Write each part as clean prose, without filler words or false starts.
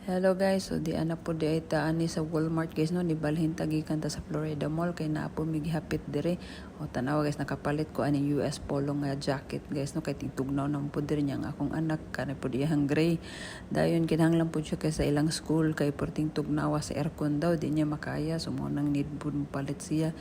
Hello guys, so di anak po di ay taani sa Walmart guys no, di balhin tagikan ta sa Florida Mall kay naa po migihapit dire. O tanawa guys, nakapalit ko ani US Polo nga jacket guys no, kay tigtugnaw nang po dire niya nga akong anak kanay po diyang gray. Dayon kinahanglan po siya kay sa ilang school kay perting tugnawa sa aircon daw di niya makaya, so mo nang need po palit siya.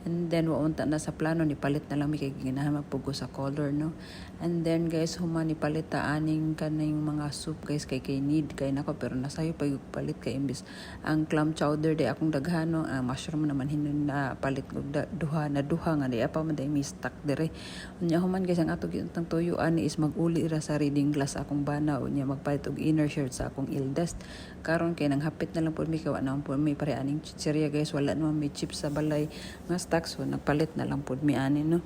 And then waunta na sa plano ni palit na lang mi kay ginahan magpugo sa color no. And then guys, human ni palit ta aning kaning mga soup guys kay need kay nako, pero nasayo pa yung palit kay imbis ang clam chowder di akong daghano, mushroom naman hinon na palit ko duha nga di pa man day mistak dire. Unya human guys, ang atog yung tuyo ani is maguli ra sa reading glass akong bana, unya magpalit og inner shirt sa akong eldest karon kay nang hapit na lang po mi kay wa na po mi pare aning chicheria guys, wala naman may chips sa balay nga stock, so nagpalit na lang po mi ani no.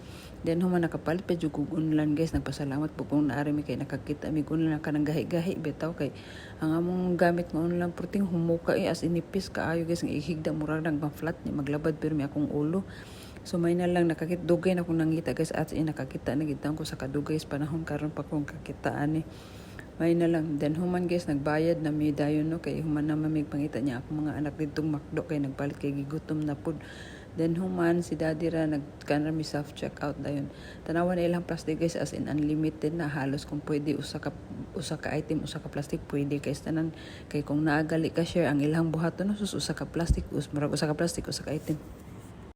Then human nakapalit pa jud kog unlan guys, nagpasalamat po kung naari mi kay nakakita mi kun na kanang gahi-gahi bitaw kay ang among gamit nga unlan perting humuka as inipis kaayo guys, nga ihigda murag nang flat ni maglabad pero mi akong ulo. So may na lang nakakit dugay na akong nangita guys, at nakakita na gitang ko sa kadugay sa panahon karon pa kong kakitaan ni. May na lang. Then human guys, nagbayad na mi dayon no, kay human na mamig pangita niya akong mga anak ditong makdo kay nagpalit kay gigutom na pud. Then human si daddy ra nagkanra mi self check out dayon. Tanawan na ilang plastic guys, as in unlimited na halos kung pwede usa ka item, usa ka plastic pwede kay tanan, kay kung naagali ka share ang ilang buhaton no sus usa ka plastic usa ka plastic usa ka item.